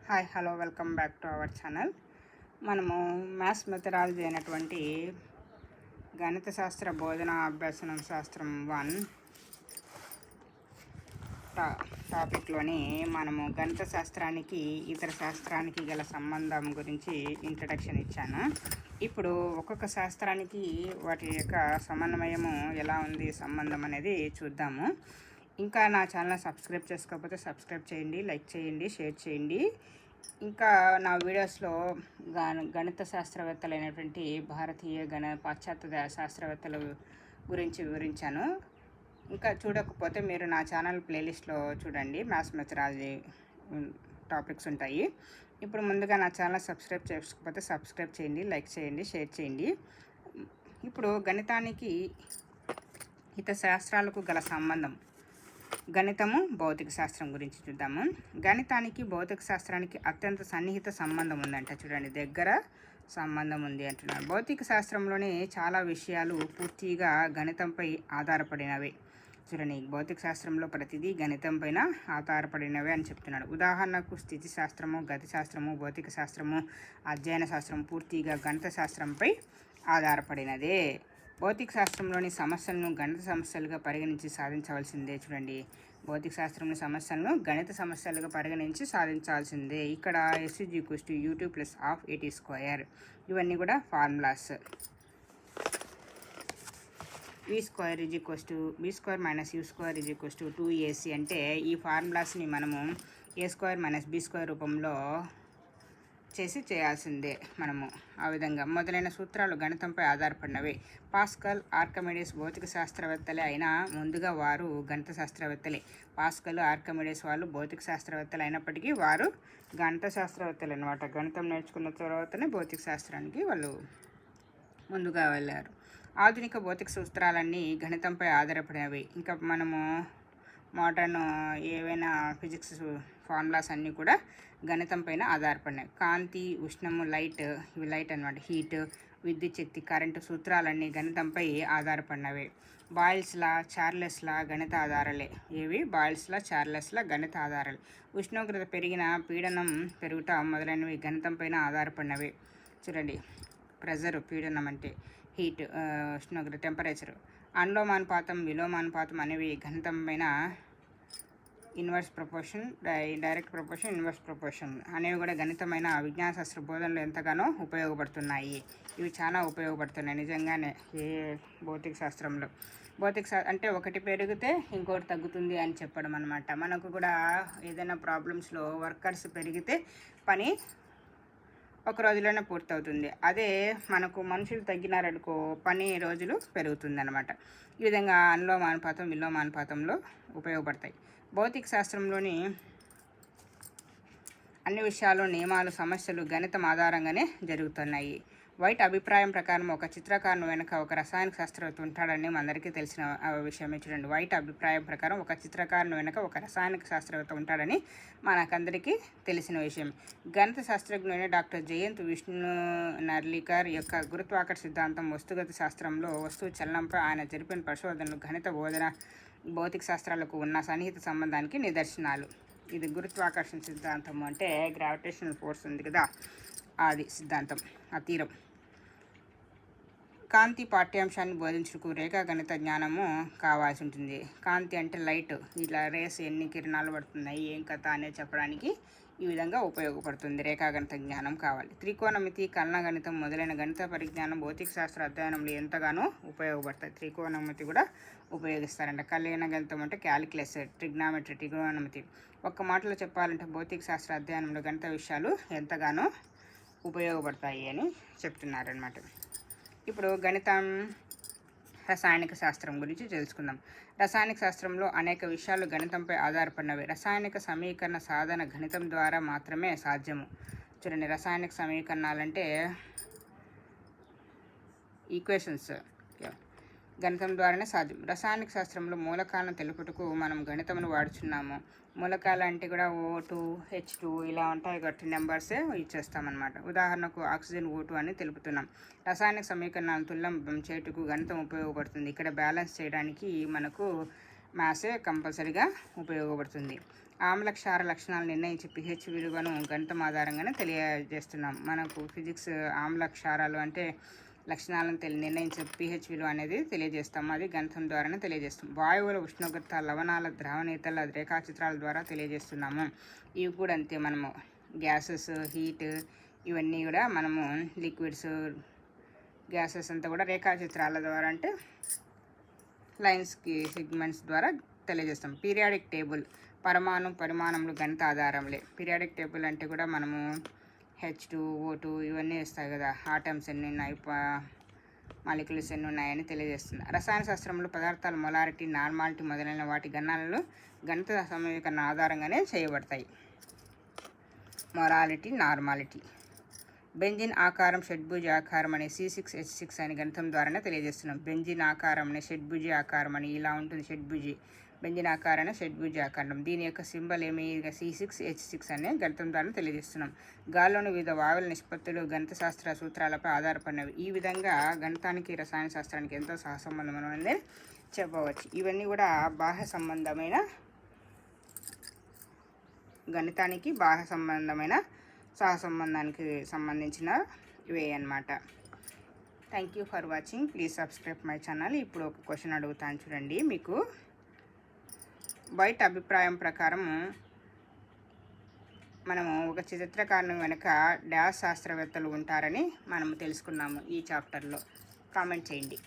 Hi hello welcome back to our channel. మనము maths methodology అయినటువంటి గణిత శాస్త్ర బోధన అభ్యసనం శాస్త్రం 1 టాపిక్లోని మనము గణిత శాస్త్రానికి ఇతర శాస్త్రానికి గల సంబంధం గురించి ఇంట్రడక్షన్ ఇచ్చాను. ఇప్పుడు ఒక్కొక్క శాస్త్రానికి వాటి యొక్క సమన్వయము ఎలా ఉంది, సంబంధం అనేది చూద్దాము. ఇంకా నా ఛానల్ సబ్స్క్రైబ్ చేసుకోకపోతే సబ్స్క్రైబ్ చేయండి, లైక్ చేయండి, షేర్ చేయండి. ఇంకా నా వీడియోస్లో గణిత శాస్త్రవేత్తలైనటువంటి భారతీయ పాశ్చాత్య శాస్త్రవేత్తల గురించి వివరించాను. ఇంకా చూడకపోతే మీరు నా ఛానల్ ప్లేలిస్ట్లో చూడండి, మ్యాథ్స్ మెథడాలజీ టాపిక్స్ ఉంటాయి. ఇప్పుడు ముందుగా నా ఛానల్ సబ్స్క్రైబ్ చేసుకోకపోతే సబ్స్క్రైబ్ చేయండి, లైక్ చేయండి, షేర్ చేయండి. ఇప్పుడు గణితానికి ఇతర శాస్త్రాలకు గల సంబంధం, గణితము భౌతిక శాస్త్రం గురించి చూద్దాము. గణితానికి భౌతిక శాస్త్రానికి అత్యంత సన్నిహిత సంబంధం ఉందంట. చూడండి, దగ్గర సంబంధం ఉంది అంటున్నారు. భౌతిక శాస్త్రంలోనే చాలా విషయాలు పూర్తిగా గణితంపై ఆధారపడినవే. చూడండి, భౌతిక శాస్త్రంలో ప్రతిదీ గణితం పైన ఆధారపడినవే అని చెప్తున్నాడు. ఉదాహరణకు స్థితి శాస్త్రము, గతి శాస్త్రము, భౌతిక శాస్త్రము, అధ్యయన శాస్త్రం పూర్తిగా గణిత శాస్త్రంపై ఆధారపడినదే. భౌతిక శాస్త్రంలోని సమస్యలను గణిత సమస్యలుగా పరిగణించి సాధించవలసిందే. చూడండి, భౌతిక శాస్త్రంలోని సమస్యలను గణిత సమస్యలుగా పరిగణించి సాధించాల్సిందే. ఇక్కడ SU=U2 + ½ AT². ఇవన్నీ కూడా formulas. V² = B² - U² 2AC అంటే ఈ ఫార్ములాస్ని మనము A² - B² రూపంలో చేయాల్సిందే. మనము ఆ విధంగా మొదలైన సూత్రాలు గణితంపై ఆధారపడినవి. పాస్కల్, ఆర్కిమిడీస్ భౌతిక శాస్త్రవేత్తలే అయినా ముందుగా వారు గణిత శాస్త్రవేత్తలే. పాస్కల్, ఆర్కిమిడీస్ వాళ్ళు భౌతిక శాస్త్రవేత్తలు అయినప్పటికీ వారు గణిత శాస్త్రవేత్తలు అన్నమాట. గణితం నేర్చుకున్న తర్వాతనే భౌతిక శాస్త్రానికి వాళ్ళు ముందుగా వెళ్ళారు. ఆధునిక భౌతిక సూత్రాలన్నీ గణితంపై ఆధారపడినవి. ఇంకా మనము మోడర్న్ ఏవైనా ఫిజిక్స్ ఫార్ములాస్ అన్నీ కూడా గణితం పైన ఆధారపడినాయి. కాంతి, ఉష్ణము, ఇవి లైట్ అన్నమాట, హీట్, విద్యుత్ శక్తి, కరెంటు సూత్రాలన్నీ గణితంపై ఆధారపడినవే. బాయిల్స్ లా, చార్లెస్ లా గణిత ఆధారాలే. ఏవి? బాయిల్స్ లా, చార్లెస్ లా గణిత ఆధారాలు. ఉష్ణోగ్రత పెరిగిన పీడనం పెరుగుట మొదలైనవి గణితం పైన ఆధారపడినవే. చూడండి, ప్రెజర్, పీడనం అంటే హీట్, ఉష్ణోగ్రత, టెంపరేచర్. అనులోమానుపాతం, విలోమానుపాతం అనేవి గణితం పైన inverse proportion, direct proportion, inverse proportion అనేవి కూడా గణితమైన విజ్ఞాన శాస్త్ర బోధనలు ఎంతగానో ఉపయోగపడుతున్నాయి. ఇవి చాలా ఉపయోగపడుతున్నాయి నిజంగానే భౌతిక శాస్త్రంలో. అంటే ఒకటి పెరిగితే ఇంకోటి తగ్గుతుంది అని చెప్పడం అనమాట. మనకు కూడా ఏదైనా ప్రాబ్లమ్స్లో వర్కర్స్ పెరిగితే పని ఒక రోజులోనే పూర్తవుతుంది. అదే మనకు మనుషులు తగ్గినారనుకో పని రోజులు పెరుగుతుంది అనమాట. ఈ విధంగా అనులోమానుపాతం, విలోమానుపాతంలో ఉపయోగపడతాయి. భౌతిక శాస్త్రంలోని అన్ని విషయాలు, నియమాలు, సమస్యలు గణితం ఆధారంగానే జరుగుతున్నాయి. వైట్ అభిప్రాయం ప్రకారం ఒక చిత్రకారుని వెనుక ఒక రసాయన శాస్త్రవేత్త ఉంటాడని మనందరికీ తెలిసిన విషయమే. చూడండి, వైట్ అభిప్రాయం ప్రకారం ఒక చిత్రకారుని వెనుక ఒక రసాయనిక శాస్త్రవేత్త ఉంటాడని మనకందరికీ తెలిసిన విషయం. గణిత శాస్త్రజ్ఞుడైన డాక్టర్ జయంత్ విష్ణు నర్లికర్ యొక్క గురుత్వాకర్షణ సిద్ధాంతం వస్తుగత శాస్త్రంలో వస్తువు చలనంపై ఆయన జరిపిన పరిశోధనలు గణిత బోధన భౌతిక శాస్త్రాలకు ఉన్న సన్నిహిత సంబంధానికి నిదర్శనాలు. ఇది గురుత్వాకర్షణ సిద్ధాంతం అంటే గ్రావిటేషనల్ ఫోర్స్ ఉంది కదా, అది సిద్ధాంతం, ఆ తీరం. కాంతి పాఠ్యాంశాన్ని బోధించుటకు రేఖాగణిత జ్ఞానము కావాల్సి ఉంటుంది. కాంతి అంటే లైట్, ఇలా రేస్ ఎన్ని కిరణాలు పడుతున్నాయి, ఏం కథ అనేది చెప్పడానికి ఈ విధంగా ఉపయోగపడుతుంది. రేఖాగణిత జ్ఞానం కావాలి. త్రికోణమితి, కలనగణితం మొదలైన గణిత పరిజ్ఞానం భౌతిక శాస్త్ర అధ్యయనంలో ఎంతగానో ఉపయోగపడతాయి. త్రికోణమితి కూడా ఉపయోగిస్తారంట. కలనగణితం అంటే క్యాలిక్యులస్, ట్రిగ్నామెట్రీ. ఒక్క మాటలో చెప్పాలంటే భౌతిక శాస్త్ర అధ్యయనంలో గణిత విషయాలు ఎంతగానో ఉపయోగపడతాయి అని చెప్తున్నారనమాట. ఇప్పుడు గణితం, రసాయనిక శాస్త్రం గురించి తెలుసుకుందాం. రసాయనిక శాస్త్రంలో అనేక విషయాలు గణితంపై ఆధారపడినవి. రసాయనిక సమీకరణ సాధన గణితం ద్వారా మాత్రమే సాధ్యము. చూడండి, రసాయనిక సమీకరణాలంటే ఈక్వేషన్స్ గణితం ద్వారానే సాధ్యం. రసాయనిక శాస్త్రంలో మూలకాలను తెలుపుటకు మనం గణితమును వాడుచున్నాము. మూలకాలు అంటే కూడా O2, H2 ఇలా ఉంటాయి కాబట్టి నెంబర్సే ఇచ్చేస్తామన్నమాట. ఉదాహరణకు ఆక్సిజన్ O2 అని తెలుపుతున్నాం. రసాయనిక సమీకరణాలను తుల్యం చేయుటకు గణితం ఉపయోగపడుతుంది. ఇక్కడ బ్యాలెన్స్ చేయడానికి మనకు మ్యాథ్సే కంపల్సరీగా ఉపయోగపడుతుంది. ఆమ్ల క్షార లక్షణాలు నిర్ణయించే pH విలువను గణితం ఆధారంగానే తెలియజేస్తున్నాం. మనకు ఫిజిక్స్ ఆమ్ల క్షారాలు అంటే లక్షణాలను నిర్ణయించే pH విలువ అనేది తెలియజేస్తాం. అది గణితం ద్వారానే తెలియజేస్తాం. వాయువుల ఉష్ణోగ్రత, లవణాల ద్రావణీయతల రేఖాచిత్రాల ద్వారా తెలియజేస్తున్నాము. ఇవి కూడా అంతే. మనము గ్యాసెస్, హీట్ ఇవన్నీ కూడా మనము లిక్విడ్స్, గ్యాసెస్ అంతా కూడా రేఖాచిత్రాల ద్వారా అంటే లైన్స్కి సెగ్మెంట్స్ ద్వారా తెలియజేస్తాం. పీరియాడిక్ టేబుల్ పరిమాణములు గణిత ఆధారంలే. పీరియాడిక్ టేబుల్ అంటే కూడా మనము H2O2 ఇవన్నీ వస్తాయి కదా, ఆటమ్స్ ఎన్ని ఉన్నాయి, మాలిక్యూల్స్ ఎన్ని ఉన్నాయని తెలియజేస్తుంది. రసాయన శాస్త్రంలో పదార్థాల మొలారిటీ, నార్మాలిటీ మొదలైన వాటి గణనలు గణిత సమీకరణ ఆధారంగానే చేయబడతాయి. Morality, normality. బెంజిన్ ఆకారం షడ్భుజ ఆకారం అనే C6H6 అని గణితం ద్వారానే తెలియజేస్తున్నాం. బెంజిన్ ఆకారం అనే షడ్భుజ ఆకారం అని ఇలా ఉంటుంది. షడ్భుజి బెంజిన్ ఆకారాన్ని షడ్భుజ ఆకారం. దీని యొక్క సింబల్ ఏమి? C6H6 అనే గణితం ద్వారా తెలియజేస్తున్నాం. గాల్లోని వివిధ వాయువుల నిష్పత్తులు గణిత శాస్త్ర సూత్రాలపై ఆధారపడినవి. ఈ విధంగా గణితానికి రసాయన శాస్త్రానికి ఎంతో సహసంబంధం అనేది చెప్పవచ్చు. ఇవన్నీ కూడా బాహ్య సంబంధమైన గణితానికి బాహ్య సంబంధమైన సహసంబంధానికి సంబంధించిన ఇవే అన్నమాట. Thank you for watching. Please subscribe my channel. ఇప్పుడు ఒక క్వశ్చన్ అడుగుతాను చూడండి. మీకు బయట అభిప్రాయం ప్రకారం మనము ఒక చిత్రకారుని వెనుక డాష్ శాస్త్రవేత్తలు ఉంటారని మనము తెలుసుకున్నాము ఈ చాప్టర్లో. కామెంట్ చేయండి.